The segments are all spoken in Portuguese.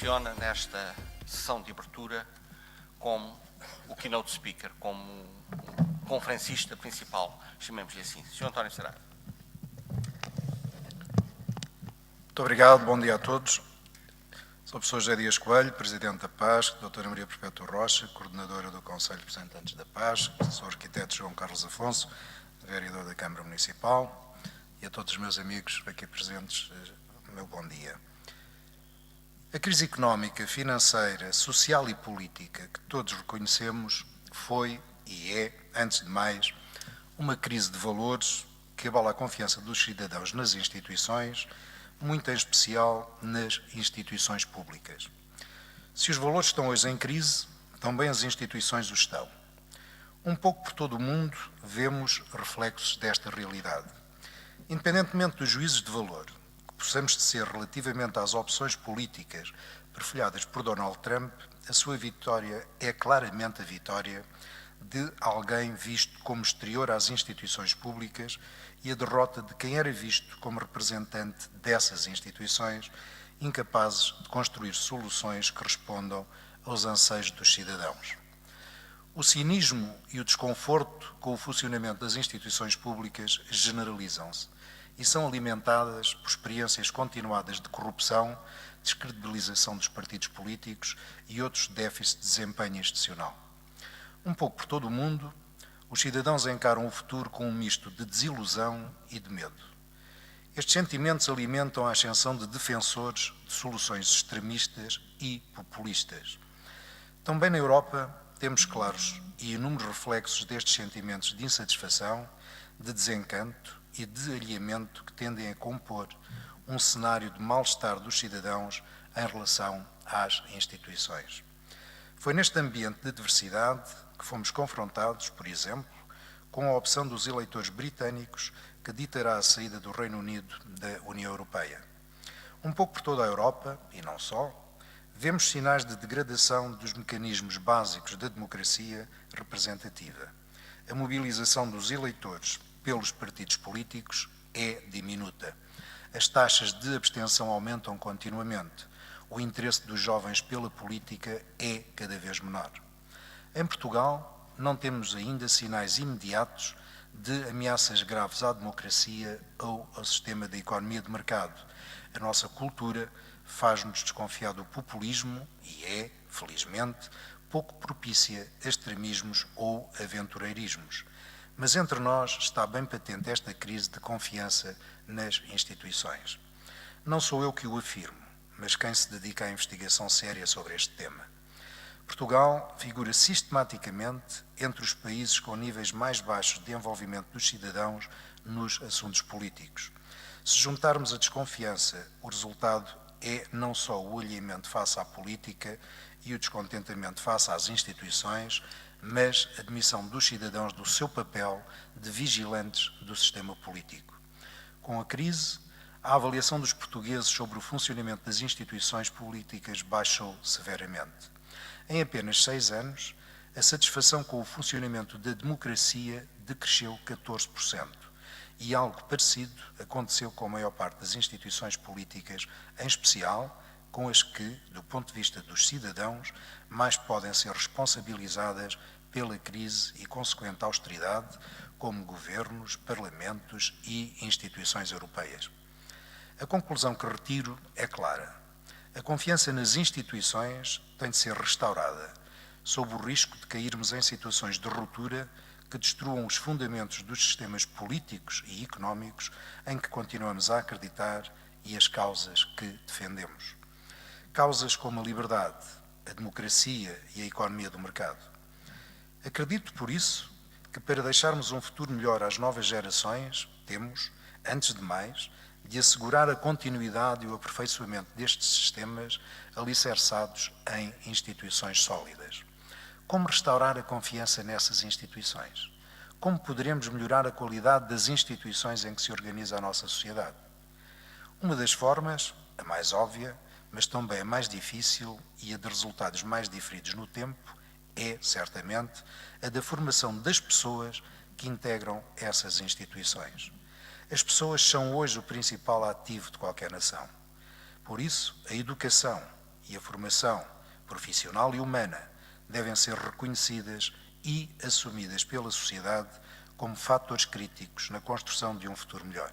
funciona nesta sessão de abertura como o keynote speaker, como o conferencista principal, chamemos-lhe assim. Sr. António Saraiva. Muito obrigado, bom dia a todos. Sou o professor José Dias Coelho, Presidente da PASC, Doutora Maria Perpétua Rocha, Coordenadora do Conselho de Representantes da PASC, sou o arquiteto João Carlos Afonso, vereador da Câmara Municipal, e a todos os meus amigos aqui presentes, meu bom dia. A crise económica, financeira, social e política que todos reconhecemos foi e é, antes de mais, uma crise de valores que abala a confiança dos cidadãos nas instituições, muito em especial nas instituições públicas. Se os valores estão hoje em crise, também as instituições o estão. Um pouco por todo o mundo vemos reflexos desta realidade. Independentemente dos juízos de valor que possamos tecer relativamente às opções políticas perfilhadas por Donald Trump, a sua vitória é claramente a vitória de alguém visto como exterior às instituições públicas e a derrota de quem era visto como representante dessas instituições, incapazes de construir soluções que respondam aos anseios dos cidadãos. O cinismo e o desconforto com o funcionamento das instituições públicas generalizam-se e são alimentadas por experiências continuadas de corrupção, descredibilização dos partidos políticos e outros déficits de desempenho institucional. Um pouco por todo o mundo, os cidadãos encaram o futuro com um misto de desilusão e de medo. Estes sentimentos alimentam a ascensão de defensores de soluções extremistas e populistas. Também na Europa temos claros e inúmeros reflexos destes sentimentos de insatisfação, de desencanto e de alinhamento que tendem a compor um cenário de mal-estar dos cidadãos em relação às instituições. Foi neste ambiente de diversidade que fomos confrontados, por exemplo, com a opção dos eleitores britânicos que ditará a saída do Reino Unido da União Europeia. Um pouco por toda a Europa, e não só, vemos sinais de degradação dos mecanismos básicos da democracia representativa. A mobilização dos eleitores pelos partidos políticos é diminuta. As taxas de abstenção aumentam continuamente. O interesse dos jovens pela política é cada vez menor. Em Portugal, não temos ainda sinais imediatos de ameaças graves à democracia ou ao sistema da economia de mercado. A nossa cultura faz-nos desconfiar do populismo e é, felizmente, pouco propícia a extremismos ou aventureirismos. Mas entre nós está bem patente esta crise de confiança nas instituições. Não sou eu que o afirmo, mas quem se dedica à investigação séria sobre este tema. Portugal figura sistematicamente entre os países com níveis mais baixos de envolvimento dos cidadãos nos assuntos políticos. Se juntarmos a desconfiança, o resultado é não só o alinhamento face à política e o descontentamento face às instituições, mas a admissão dos cidadãos do seu papel de vigilantes do sistema político. Com a crise, a avaliação dos portugueses sobre o funcionamento das instituições políticas baixou severamente. Em apenas 6 anos, a satisfação com o funcionamento da democracia decresceu 14%. E algo parecido aconteceu com a maior parte das instituições políticas, em especial com as que, do ponto de vista dos cidadãos, mais podem ser responsabilizadas pela crise e consequente austeridade, como governos, parlamentos e instituições europeias. A conclusão que retiro é clara. A confiança nas instituições tem de ser restaurada, sob o risco de cairmos em situações de ruptura que destruam os fundamentos dos sistemas políticos e económicos em que continuamos a acreditar e as causas que defendemos. Causas como a liberdade, a democracia e a economia do mercado. Acredito, por isso, que para deixarmos um futuro melhor às novas gerações, temos, antes de mais, de assegurar a continuidade e o aperfeiçoamento destes sistemas alicerçados em instituições sólidas. Como restaurar a confiança nessas instituições? Como poderemos melhorar a qualidade das instituições em que se organiza a nossa sociedade? Uma das formas, a mais óbvia, mas também a mais difícil e a de resultados mais diferidos no tempo, é, certamente, a da formação das pessoas que integram essas instituições. As pessoas são hoje o principal ativo de qualquer nação. Por isso, a educação e a formação profissional e humana devem ser reconhecidas e assumidas pela sociedade como fatores críticos na construção de um futuro melhor.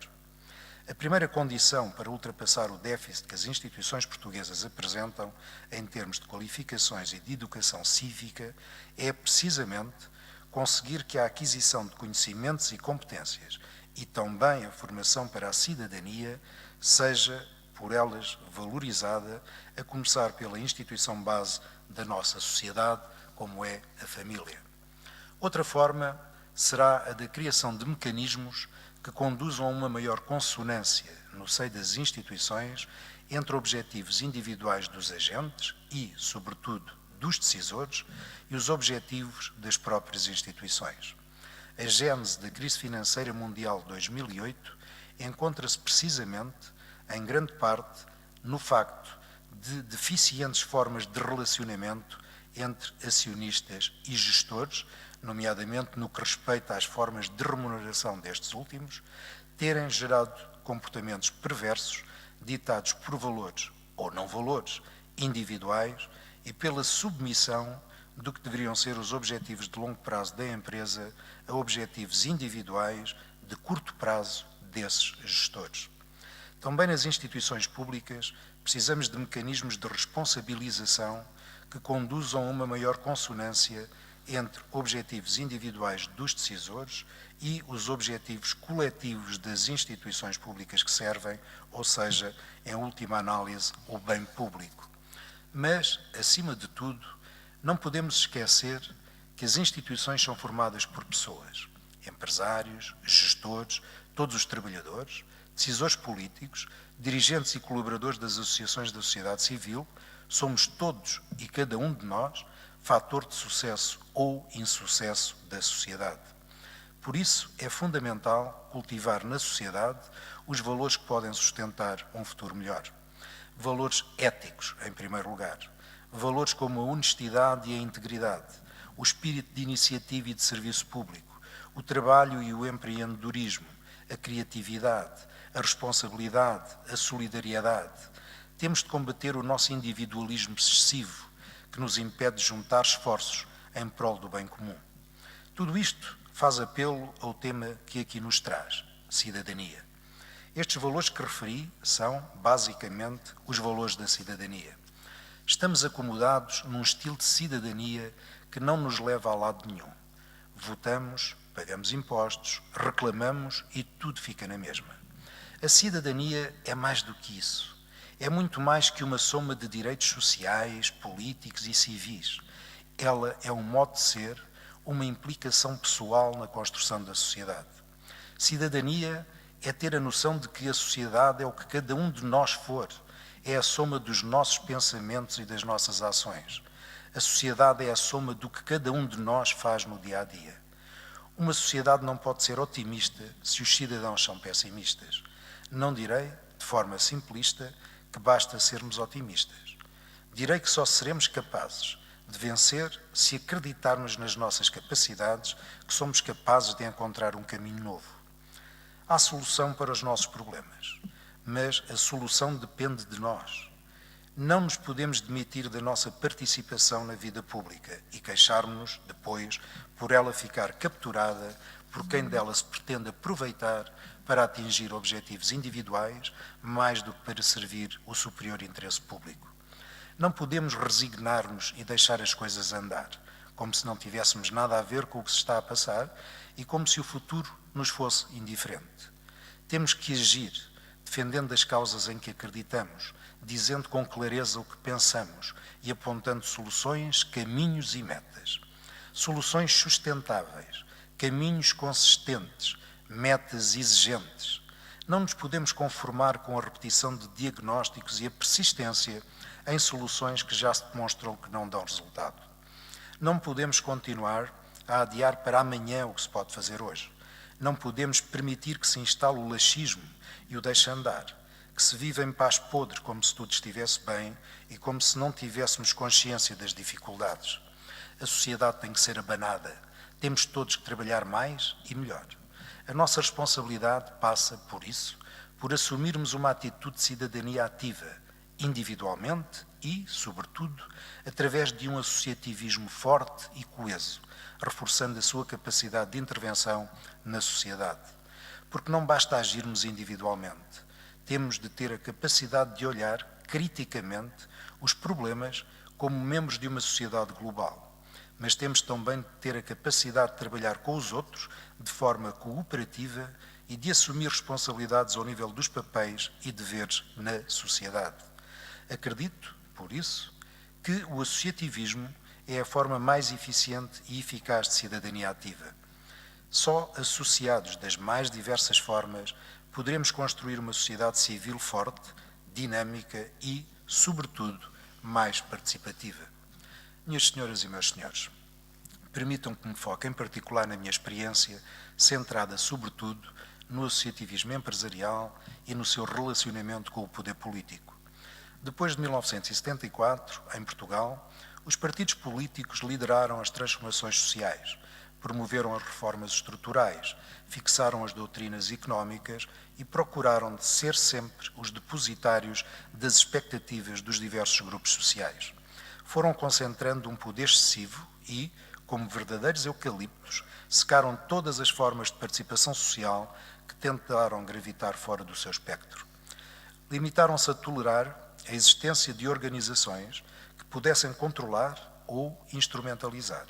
A primeira condição para ultrapassar o déficit que as instituições portuguesas apresentam em termos de qualificações e de educação cívica é precisamente conseguir que a aquisição de conhecimentos e competências e também a formação para a cidadania seja por elas valorizada, a começar pela instituição base da nossa sociedade, como é a família. Outra forma será a da criação de mecanismos que conduzam a uma maior consonância no seio das instituições entre objetivos individuais dos agentes e, sobretudo, dos decisores e os objetivos das próprias instituições. A gênese da crise financeira mundial de 2008 encontra-se precisamente, em grande parte, no facto de deficientes formas de relacionamento entre acionistas e gestores, nomeadamente no que respeita às formas de remuneração destes últimos, terem gerado comportamentos perversos, ditados por valores ou não valores individuais e pela submissão do que deveriam ser os objetivos de longo prazo da empresa a objetivos individuais de curto prazo desses gestores. Também nas instituições públicas precisamos de mecanismos de responsabilização que conduzam a uma maior consonância entre objetivos individuais dos decisores e os objetivos coletivos das instituições públicas que servem, ou seja, em última análise, o bem público. Mas, acima de tudo, não podemos esquecer que as instituições são formadas por pessoas, empresários, gestores, todos os trabalhadores, decisores políticos, dirigentes e colaboradores das associações da sociedade civil. Somos todos e cada um de nós fator de sucesso ou insucesso da sociedade. Por isso, é fundamental cultivar na sociedade os valores que podem sustentar um futuro melhor. Valores éticos, em primeiro lugar. Valores como a honestidade e a integridade, o espírito de iniciativa e de serviço público, o trabalho e o empreendedorismo, a criatividade, a responsabilidade, a solidariedade. Temos de combater o nosso individualismo excessivo, que nos impede de juntar esforços em prol do bem comum. Tudo isto faz apelo ao tema que aqui nos traz, cidadania. Estes valores que referi são, basicamente, os valores da cidadania. Estamos acomodados num estilo de cidadania que não nos leva a lado nenhum. Votamos, pagamos impostos, reclamamos e tudo fica na mesma. A cidadania é mais do que isso. É muito mais que uma soma de direitos sociais, políticos e civis. Ela é um modo de ser, uma implicação pessoal na construção da sociedade. Cidadania é ter a noção de que a sociedade é o que cada um de nós for, é a soma dos nossos pensamentos e das nossas ações. A sociedade é a soma do que cada um de nós faz no dia a dia. Uma sociedade não pode ser otimista se os cidadãos são pessimistas. Não direi, de forma simplista, que basta sermos otimistas. Direi que só seremos capazes de vencer se acreditarmos nas nossas capacidades, que somos capazes de encontrar um caminho novo. Há solução para os nossos problemas, mas a solução depende de nós. Não nos podemos demitir da nossa participação na vida pública e queixar-nos, depois, por ela ficar capturada por quem dela se pretende aproveitar para atingir objetivos individuais, mais do que para servir o superior interesse público. Não podemos resignar-nos e deixar as coisas andar, como se não tivéssemos nada a ver com o que se está a passar e como se o futuro nos fosse indiferente. Temos que agir, defendendo as causas em que acreditamos, dizendo com clareza o que pensamos e apontando soluções, caminhos e metas. Soluções sustentáveis, caminhos consistentes, metas exigentes. Não nos podemos conformar com a repetição de diagnósticos e a persistência em soluções que já se demonstrou que não dão resultado. Não podemos continuar a adiar para amanhã o que se pode fazer hoje. Não podemos permitir que se instale o laxismo e o deixe andar, que se vive em paz podre como se tudo estivesse bem e como se não tivéssemos consciência das dificuldades. A sociedade tem que ser abanada. Temos todos que trabalhar mais e melhor. A nossa responsabilidade passa, por isso, por assumirmos uma atitude de cidadania ativa, individualmente e, sobretudo, através de um associativismo forte e coeso, reforçando a sua capacidade de intervenção na sociedade. Porque não basta agirmos individualmente, temos de ter a capacidade de olhar criticamente os problemas como membros de uma sociedade global, mas temos também de ter a capacidade de trabalhar com os outros de forma cooperativa e de assumir responsabilidades ao nível dos papéis e deveres na sociedade. Acredito, por isso, que o associativismo é a forma mais eficiente e eficaz de cidadania ativa. Só associados das mais diversas formas poderemos construir uma sociedade civil forte, dinâmica e, sobretudo, mais participativa. Minhas senhoras e meus senhores, permitam que me foque em particular na minha experiência, centrada sobretudo no associativismo empresarial e no seu relacionamento com o poder político. Depois de 1974, em Portugal, os partidos políticos lideraram as transformações sociais, promoveram as reformas estruturais, fixaram as doutrinas económicas e procuraram de ser sempre os depositários das expectativas dos diversos grupos sociais. Foram concentrando um poder excessivo e, como verdadeiros eucaliptos, secaram todas as formas de participação social que tentaram gravitar fora do seu espectro. Limitaram-se a tolerar a existência de organizações que pudessem controlar ou instrumentalizar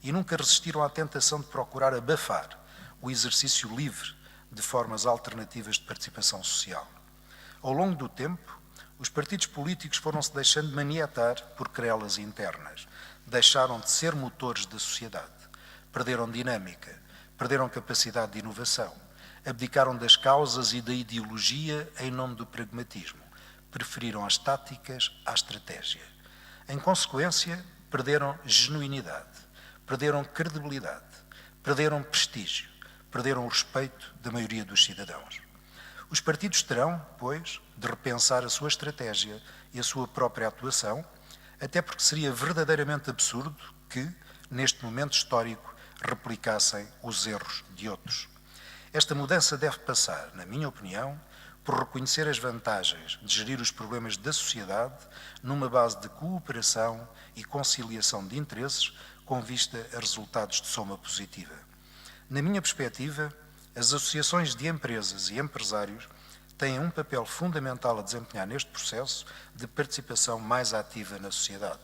e nunca resistiram à tentação de procurar abafar o exercício livre de formas alternativas de participação social. Ao longo do tempo, os partidos políticos foram-se deixando maniatar por querelas internas, deixaram de ser motores da sociedade, perderam dinâmica, perderam capacidade de inovação, abdicaram das causas e da ideologia em nome do pragmatismo, preferiram as táticas à estratégia. Em consequência, perderam genuinidade, perderam credibilidade, perderam prestígio, perderam o respeito da maioria dos cidadãos. Os partidos terão, pois, de repensar a sua estratégia e a sua própria atuação, até porque seria verdadeiramente absurdo que, neste momento histórico, replicassem os erros de outros. Esta mudança deve passar, na minha opinião, por reconhecer as vantagens de gerir os problemas da sociedade numa base de cooperação e conciliação de interesses com vista a resultados de soma positiva. Na minha perspectiva, as associações de empresas e empresários têm um papel fundamental a desempenhar neste processo de participação mais ativa na sociedade.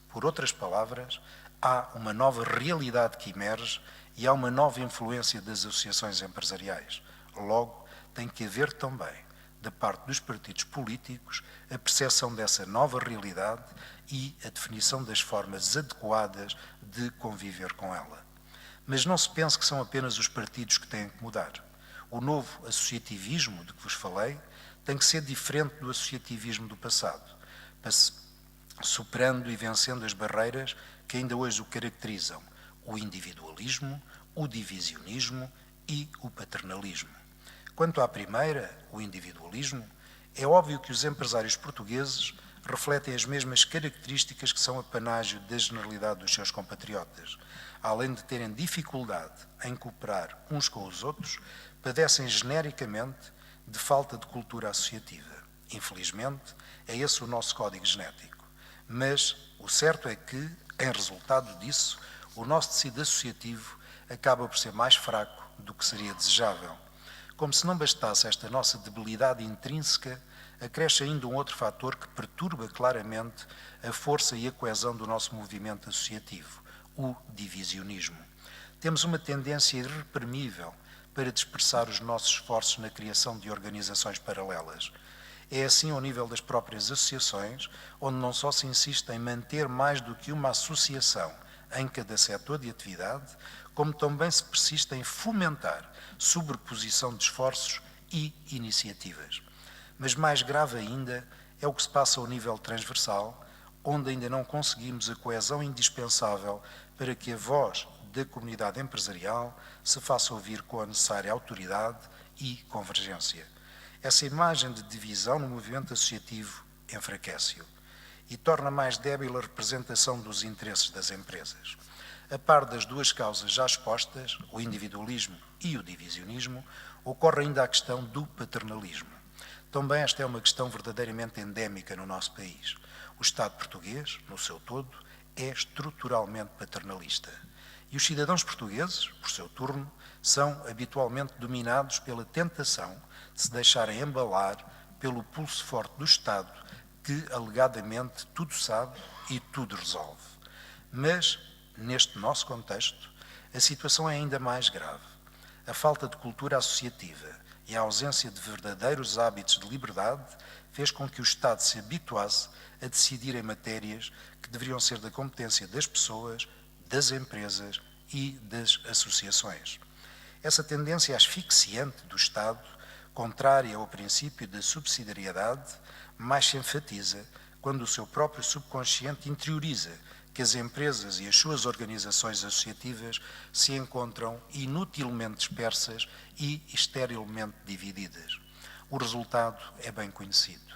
Por outras palavras, há uma nova realidade que emerge e há uma nova influência das associações empresariais. Logo, tem que haver também, da parte dos partidos políticos, a percepção dessa nova realidade e a definição das formas adequadas de conviver com ela. Mas não se pense que são apenas os partidos que têm que mudar. O novo associativismo de que vos falei tem que ser diferente do associativismo do passado, superando e vencendo as barreiras que ainda hoje o caracterizam: o individualismo, o divisionismo e o paternalismo. Quanto à primeira, o individualismo, é óbvio que os empresários portugueses refletem as mesmas características que são apanágio da generalidade dos seus compatriotas. Além de terem dificuldade em cooperar uns com os outros, padecem genericamente de falta de cultura associativa. Infelizmente, é esse o nosso código genético. Mas o certo é que, em resultado disso, o nosso tecido associativo acaba por ser mais fraco do que seria desejável. Como se não bastasse esta nossa debilidade intrínseca, acresce ainda um outro fator que perturba claramente a força e a coesão do nosso movimento associativo: o divisionismo. Temos uma tendência irreprimível para dispersar os nossos esforços na criação de organizações paralelas. É assim ao nível das próprias associações, onde não só se insiste em manter mais do que uma associação em cada setor de atividade, como também se persiste em fomentar sobreposição de esforços e iniciativas. Mas mais grave ainda é o que se passa ao nível transversal, onde ainda não conseguimos a coesão indispensável para que a voz da comunidade empresarial se faça ouvir com a necessária autoridade e convergência. Essa imagem de divisão no movimento associativo enfraquece-o e torna mais débil a representação dos interesses das empresas. A par das duas causas já expostas, o individualismo e o divisionismo, ocorre ainda a questão do paternalismo. Também esta é uma questão verdadeiramente endémica no nosso país. O Estado português, no seu todo, é estruturalmente paternalista. E os cidadãos portugueses, por seu turno, são habitualmente dominados pela tentação de se deixarem embalar pelo pulso forte do Estado, que alegadamente tudo sabe e tudo resolve. Mas, neste nosso contexto, a situação é ainda mais grave. A falta de cultura associativa e a ausência de verdadeiros hábitos de liberdade fez com que o Estado se habituasse a decidir em matérias que deveriam ser da competência das pessoas, das empresas e das associações. Essa tendência asfixiante do Estado, contrária ao princípio da subsidiariedade, mais se enfatiza quando o seu próprio subconsciente interioriza que as empresas e as suas organizações associativas se encontram inutilmente dispersas e esterilmente divididas. O resultado é bem conhecido.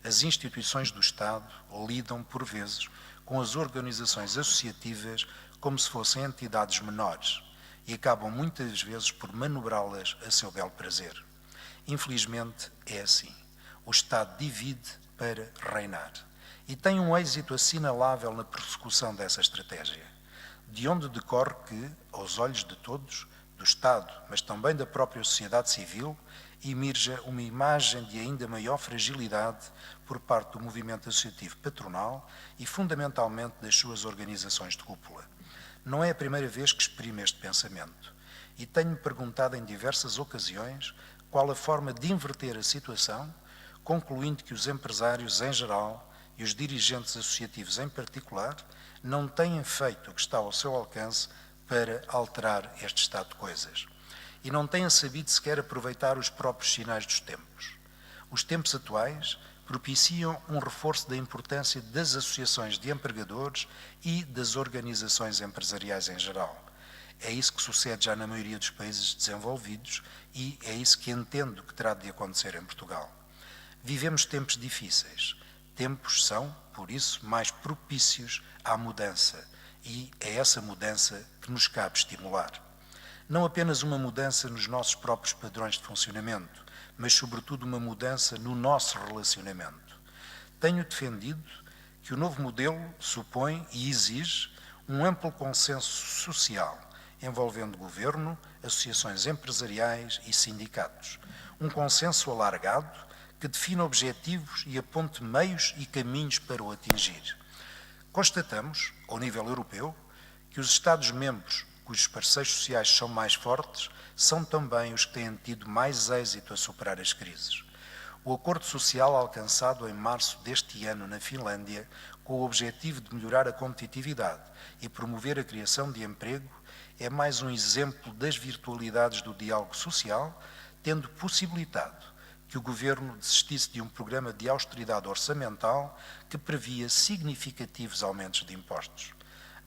As instituições do Estado lidam, por vezes, com as organizações associativas como se fossem entidades menores e acabam muitas vezes por manobrá-las a seu belo prazer. Infelizmente é assim. O Estado divide para reinar e tem um êxito assinalável na persecução dessa estratégia, de onde decorre que, aos olhos de todos, do Estado, mas também da própria sociedade civil, emerja uma imagem de ainda maior fragilidade por parte do movimento associativo patronal e, fundamentalmente, das suas organizações de cúpula. Não é a primeira vez que exprimo este pensamento e tenho-me perguntado em diversas ocasiões qual a forma de inverter a situação, concluindo que os empresários em geral e os dirigentes associativos em particular não têm feito o que está ao seu alcance para alterar este estado de coisas e não têm sabido sequer aproveitar os próprios sinais dos tempos. Os tempos atuais propiciam um reforço da importância das associações de empregadores e das organizações empresariais em geral. É isso que sucede já na maioria dos países desenvolvidos e é isso que entendo que terá de acontecer em Portugal. Vivemos tempos difíceis. Tempos são, por isso, mais propícios à mudança e é essa mudança que nos cabe estimular. Não apenas uma mudança nos nossos próprios padrões de funcionamento, mas sobretudo uma mudança no nosso relacionamento. Tenho defendido que o novo modelo supõe e exige um amplo consenso social, envolvendo governo, associações empresariais e sindicatos. Um consenso alargado que defina objetivos e aponte meios e caminhos para o atingir. Constatamos, ao nível europeu, que os Estados-membros cujos parceiros sociais são mais fortes são também os que têm tido mais êxito a superar as crises. O acordo social alcançado em março deste ano na Finlândia, com o objetivo de melhorar a competitividade e promover a criação de emprego, é mais um exemplo das virtualidades do diálogo social, tendo possibilitado que o Governo desistisse de um programa de austeridade orçamental que previa significativos aumentos de impostos.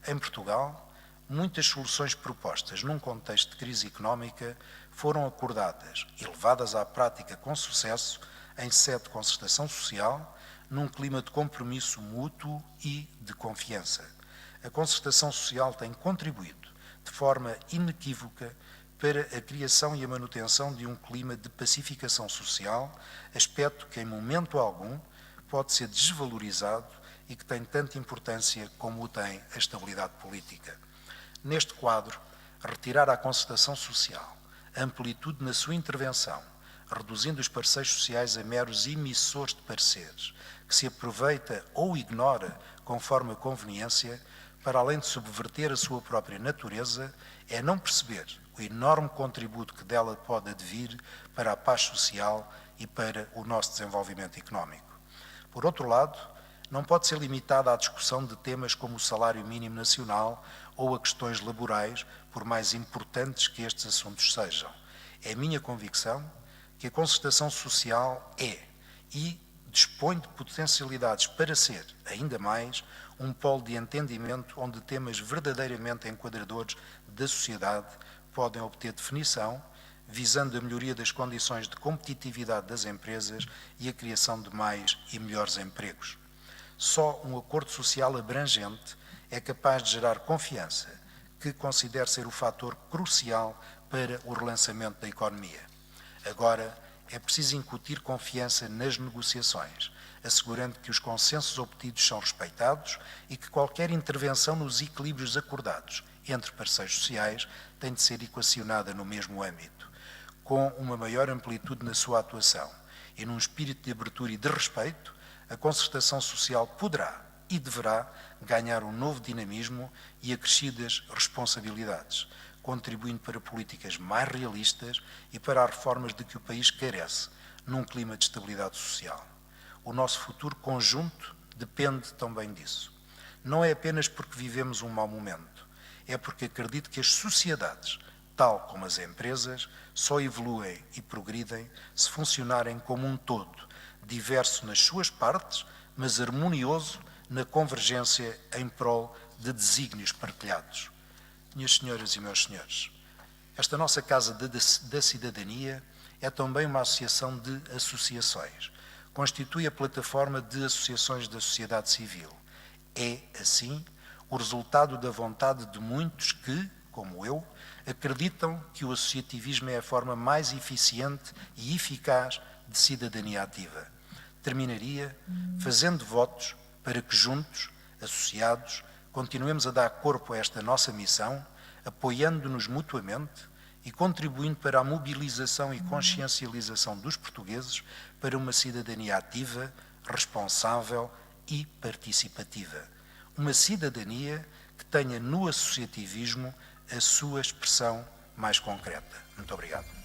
Em Portugal, muitas soluções propostas num contexto de crise económica foram acordadas e levadas à prática com sucesso em sede de concertação social, num clima de compromisso mútuo e de confiança. A concertação social tem contribuído de forma inequívoca para a criação e a manutenção de um clima de pacificação social, aspecto que em momento algum pode ser desvalorizado e que tem tanta importância como o tem a estabilidade política. Neste quadro, retirar à concertação social a amplitude na sua intervenção, reduzindo os parceiros sociais a meros emissores de pareceres, que se aproveita ou ignora conforme a conveniência, para além de subverter a sua própria natureza, é não perceber o enorme contributo que dela pode advir para a paz social e para o nosso desenvolvimento económico. Por outro lado, não pode ser limitada à discussão de temas como o salário mínimo nacional ou a questões laborais, por mais importantes que estes assuntos sejam. É minha convicção que a concertação social é e dispõe de potencialidades para ser, ainda mais, um polo de entendimento onde temas verdadeiramente enquadradores da sociedade podem obter definição, visando a melhoria das condições de competitividade das empresas e a criação de mais e melhores empregos. Só um acordo social abrangente é capaz de gerar confiança, que considero ser o fator crucial para o relançamento da economia. Agora é preciso incutir confiança nas negociações, assegurando que os consensos obtidos são respeitados e que qualquer intervenção nos equilíbrios acordados entre parceiros sociais tem de ser equacionada no mesmo âmbito, com uma maior amplitude na sua atuação e num espírito de abertura e de respeito. A concertação social poderá e deverá ganhar um novo dinamismo e acrescidas responsabilidades, contribuindo para políticas mais realistas e para as reformas de que o país carece, num clima de estabilidade social. O nosso futuro conjunto depende também disso. Não é apenas porque vivemos um mau momento, é porque acredito que as sociedades, tal como as empresas, só evoluem e progridem se funcionarem como um todo, diverso nas suas partes, mas harmonioso na convergência em prol de desígnios partilhados. Minhas senhoras e meus senhores, esta nossa Casa da Cidadania é também uma associação de associações. Constitui a plataforma de associações da sociedade civil. É, assim, o resultado da vontade de muitos que, como eu, acreditam que o associativismo é a forma mais eficiente e eficaz de cidadania ativa. Terminaria fazendo votos para que juntos, associados, continuemos a dar corpo a esta nossa missão, apoiando-nos mutuamente e contribuindo para a mobilização e consciencialização dos portugueses para uma cidadania ativa, responsável e participativa. Uma cidadania que tenha no associativismo a sua expressão mais concreta. Muito obrigado.